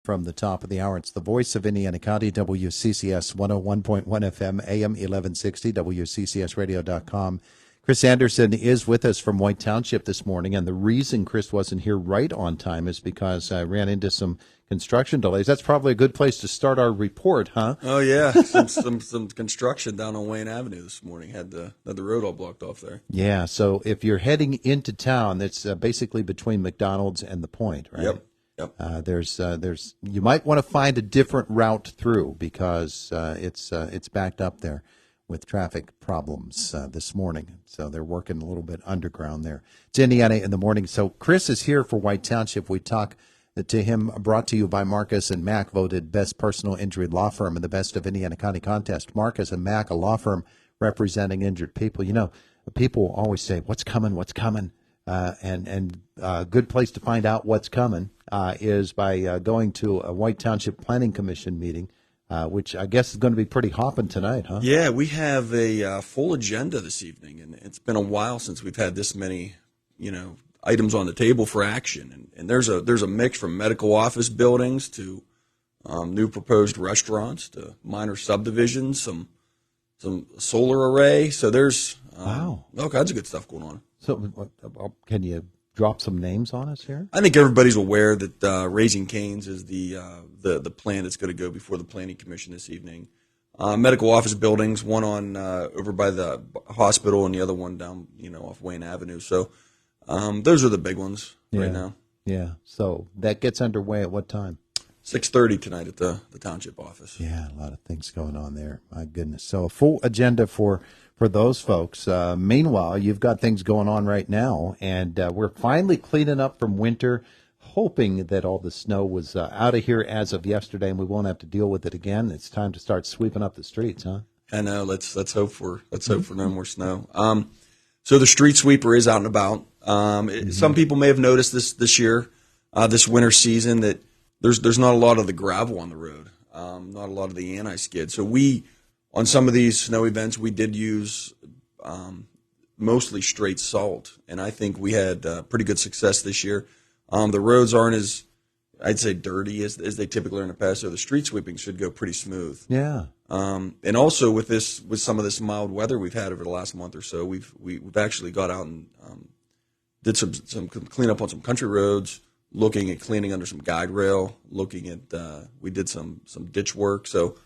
From the top of the hour, it's the voice of Indiana County, WCCS 101.1 FM, AM 1160, WCCSradio.com. Chris Anderson is with us from White Township this morning, and the reason Chris wasn't here right on time is because I ran into some construction delays. That's probably a good place to start our report, huh? Oh, yeah. Some construction down on Wayne Avenue this morning. Had the road all blocked off there. Yeah, so if you're heading into town, that's basically between McDonald's and the Point, right? Yep. There's you might want to find a different route through because it's backed up there with traffic problems this morning. So they're working a little bit underground there. It's Indiana in the morning. So Chris is here for White Township. We talk to him, brought to you by Marcus and Mack, voted best personal injury law firm in the Best of Indiana County contest. Marcus and Mack, a law firm representing injured people. You know, people always say, "What's coming? What's coming?" And a good place to find out what's coming is by going to a White Township Planning Commission meeting, which I guess is going to be pretty hopping tonight, huh? Yeah, we have a full agenda this evening, and it's been a while since we've had this many, items on the table for action. And there's a mix from medical office buildings to new proposed restaurants to minor subdivisions, some solar array. So there's all kinds of good stuff going on. So can you drop some names on us here? I think everybody's aware that Raising Cane's is the plan that's going to go before the Planning Commission this evening. Medical office buildings, one on over by the hospital and the other one down, off Wayne Avenue. So those are the big ones right now. Yeah. So that gets underway at what time? 6:30 tonight at the Township office. Yeah, a lot of things going on there. My goodness. So a full agenda for those folks. Meanwhile, you've got things going on right now, and we're finally cleaning up from winter, hoping that all the snow was out of here as of yesterday, and we won't have to deal with it again. It's time to start sweeping up the streets, huh? I know. Let's hope for no more snow. So the street sweeper is out and about. Some people may have noticed this year, this winter season, that there's not a lot of the gravel on the road, not a lot of the anti-skid. So on some of these snow events, we did use mostly straight salt, and I think we had pretty good success this year. The roads aren't as, I'd say, dirty as they typically are in the past, so the street sweeping should go pretty smooth. Yeah. And also with some of this mild weather we've had over the last month or so, we've actually got out and did some cleanup on some country roads, looking at cleaning under some guide rail, looking at we did some ditch work, so.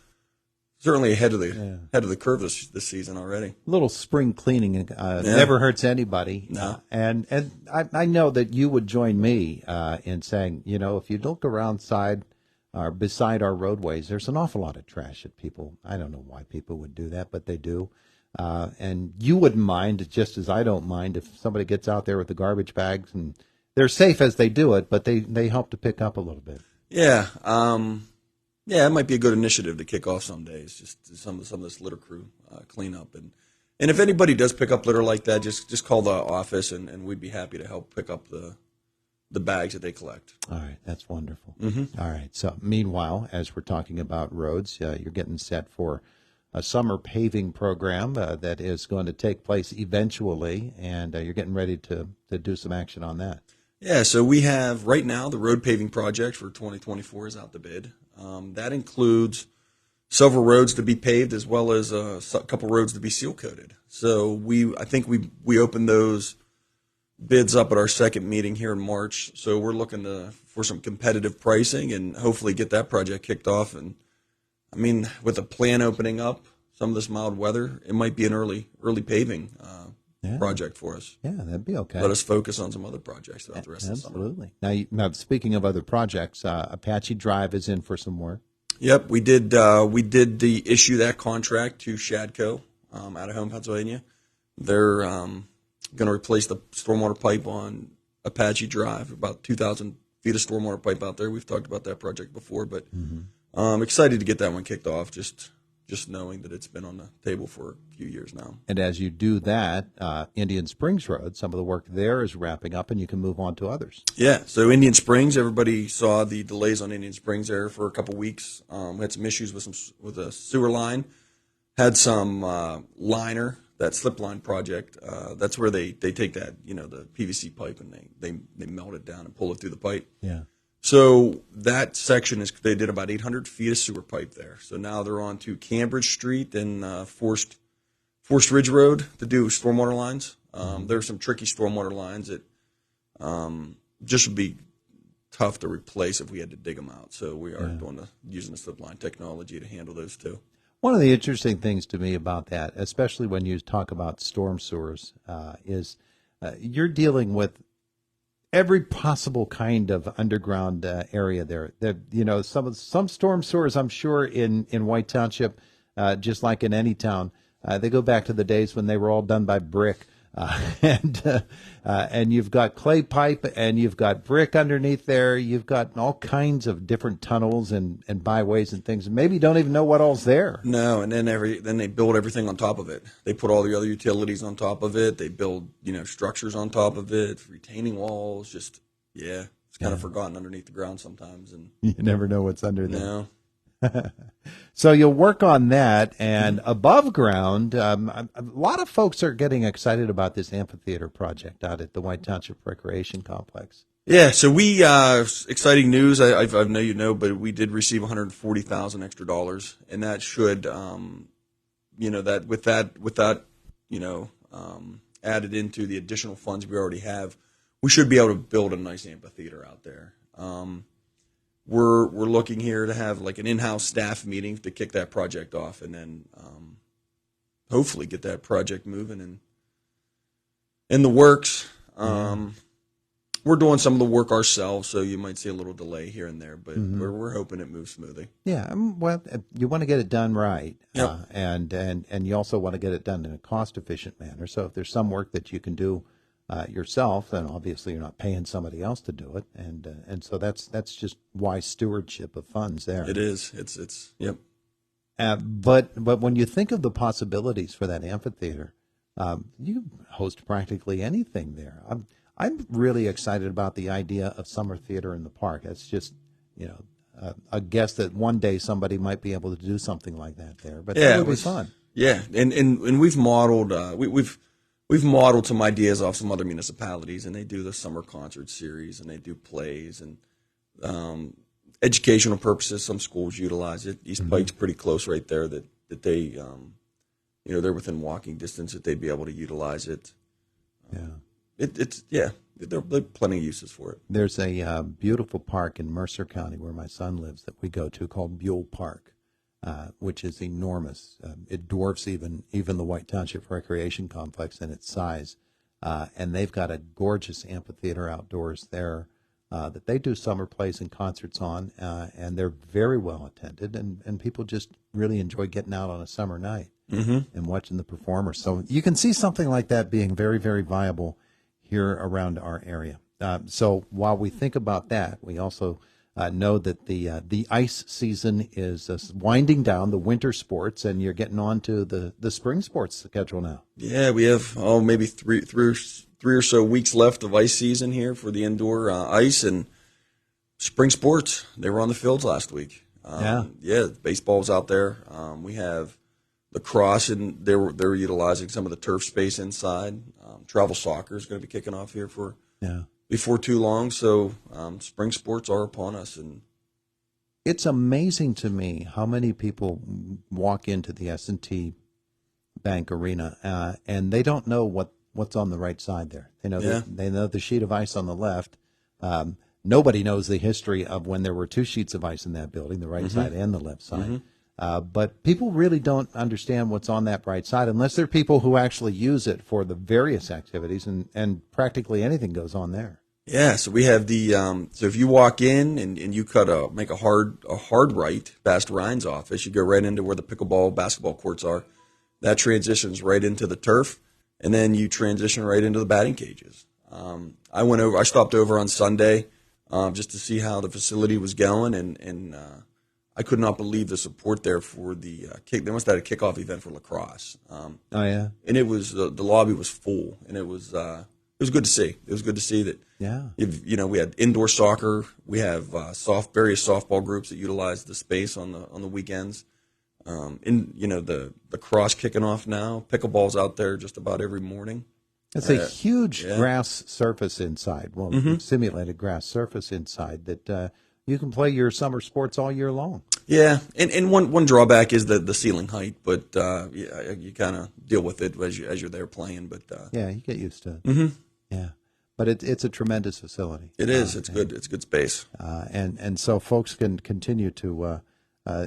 Certainly ahead of the curve this season already. A little spring cleaning never hurts anybody. No. And I know that you would join me in saying, if you look around beside our roadways, there's an awful lot of trash that people, I don't know why people would do that, but they do. And you wouldn't mind, just as I don't mind, if somebody gets out there with the garbage bags, and they're safe as they do it, but they help to pick up a little bit. Yeah. Yeah, it might be a good initiative to kick off some days, just some of this litter crew cleanup. And if anybody does pick up litter like that, just call the office, and we'd be happy to help pick up the bags that they collect. All right, that's wonderful. Mm-hmm. All right, so meanwhile, as we're talking about roads, you're getting set for a summer paving program that is going to take place eventually, and you're getting ready to do some action on that. Yeah, so we have right now the road paving project for 2024 is out to bid. That includes several roads to be paved as well as a couple roads to be seal coated. So I think we opened those bids up at our second meeting here in March. So we're looking for some competitive pricing and hopefully get that project kicked off. And I mean, with the plan opening up, some of this mild weather, it might be an early paving project for us. Yeah, that'd be okay. Let us focus on some other projects throughout the rest of the summer. Absolutely. Now, speaking of other projects, Apache Drive is in for some work. Yep, we did issue that contract to Shadco out of Home, Pennsylvania. They're going to replace the stormwater pipe on Apache Drive, about 2,000 feet of stormwater pipe out there. We've talked about that project before, but I'm excited to get that one kicked off, just knowing that it's been on the table for a few years now. And as you do that, Indian Springs Road, some of the work there is wrapping up, and you can move on to others. Yeah, so Indian Springs, everybody saw the delays on Indian Springs there for a couple weeks. We had some issues with a sewer line, had some liner, that slip line project. That's where they take that, the PVC pipe, and they melt it down and pull it through the pipe. Yeah. So that section they did about 800 feet of sewer pipe there. So now they're on to Cambridge Street and Forest Ridge Road to do stormwater lines. There are some tricky stormwater lines that just would be tough to replace if we had to dig them out. So we are using the slip line technology to handle those too. One of the interesting things to me about that, especially when you talk about storm sewers, is you're dealing with every possible kind of underground area there. Some storm sewers, I'm sure, in White Township, just like in any town, they go back to the days when they were all done by brick. And you've got clay pipe and you've got brick underneath there. You've got all kinds of different tunnels and byways and things. Maybe you don't even know what all's there. No, and then they build everything on top of it. They put all the other utilities on top of it. They build structures on top of it, retaining walls. Just it's kind of forgotten underneath the ground sometimes. And you never know what's under there. No. So you'll work on that, and above ground, a lot of folks are getting excited about this amphitheater project out at the White Township Recreation Complex. Yeah, so we exciting news. I know you know, but we did receive $140,000 extra dollars, and that should, added into the additional funds we already have, we should be able to build a nice amphitheater out there. We're looking here to have like an in-house staff meeting to kick that project off, and then hopefully get that project moving and in the works. We're doing some of the work ourselves, so you might see a little delay here and there, but we're hoping it moves smoothly. Yeah, well, you want to get it done right, Yep. And you also want to get it done in a cost-efficient manner. So if there's some work that you can do yourself, then obviously you're not paying somebody else to do it, and so that's just wise stewardship of funds there. It is. It's yep. But when you think of the possibilities for that amphitheater, you host practically anything there. I'm really excited about the idea of summer theater in the park. It's just a guess that one day somebody might be able to do something like that there. But that would be fun. Yeah, and we've modeled We've modeled some ideas off some other municipalities, and they do the summer concert series, and they do plays and educational purposes. Some schools utilize it. East Pike's pretty close right there that they, they're within walking distance that they'd be able to utilize it. There are plenty of uses for it. There's a beautiful park in Mercer County where my son lives that we go to called Buell Park. Which is enormous. It dwarfs even the White Township Recreation Complex in its size. And they've got a gorgeous amphitheater outdoors there that they do summer plays and concerts on, and they're very well attended, and people just really enjoy getting out on a summer night and watching the performers. So you can see something like that being very, very viable here around our area. So while we think about that, we also know that the ice season is winding down, the winter sports, and you're getting on to the spring sports schedule now. Yeah, we have maybe three or so weeks left of ice season here for the indoor ice and spring sports. They were on the fields last week. Baseball's out there. We have lacrosse, and they're utilizing some of the turf space inside. Travel soccer is going to be kicking off here before too long, so spring sports are upon us. And it's amazing to me how many people walk into the S&T Bank Arena and they don't know what's on the right side there. They know the sheet of ice on the left. Nobody knows the history of when there were two sheets of ice in that building, the right side and the left side. But people really don't understand what's on that right side unless they're people who actually use it for the various activities, and practically anything goes on there. Yeah, so we have the so if you walk in and you make a hard right past Ryan's office, you go right into where the pickleball basketball courts are. That transitions right into the turf, and then you transition right into the batting cages. I stopped over on Sunday just to see how the facility was going, and I could not believe the support there for the kick. They must have had a kickoff event for lacrosse. And it was the lobby was full, and it was good to see. It was good to see that. Yeah. We had indoor soccer. We have various softball groups that utilize the space on the weekends. The cross kicking off now. Pickleball's out there just about every morning. It's a huge yeah. grass surface inside. Well, simulated grass surface inside that you can play your summer sports all year long. Yeah, and one drawback is the ceiling height, but yeah, you kind of deal with it as you're there playing. But yeah, you get used to it. Yeah, but it's a tremendous facility. it is. It's good. It's good space. And so folks can continue to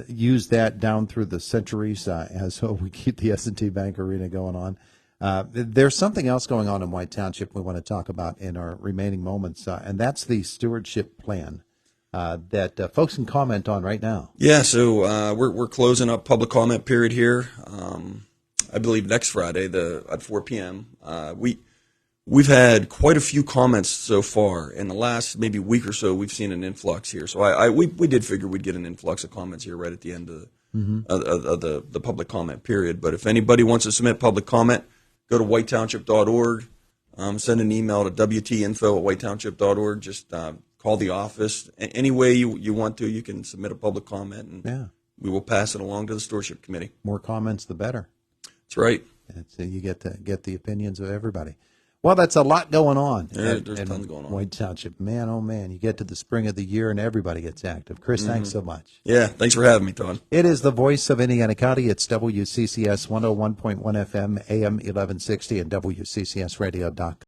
use that down through the centuries as we keep the S&T Bank Arena going on. There's something else going on in White Township we want to talk about in our remaining moments, and that's the stewardship plan that folks can comment on right now. Yeah, so we're closing up public comment period here. I believe next Friday at 4 p.m. We've had quite a few comments so far. In the last maybe week or so, we've seen an influx here. So we did figure we'd get an influx of comments here right at the end of the public comment period. But if anybody wants to submit public comment, go to whitetownship.org, send an email to wtinfo@whitetownship.org. Just call the office. Any way you want to, you can submit a public comment, and we will pass it along to the stewardship committee. More comments, the better. That's right. You get to get the opinions of everybody. Well, that's a lot going on. There's tons going on. White Township, man, oh man, you get to the spring of the year and everybody gets active. Chris, thanks so much. Yeah, thanks for having me, Todd. It is the voice of Indiana County. It's WCCS 101.1 FM, AM 1160, and WCCSradio.com.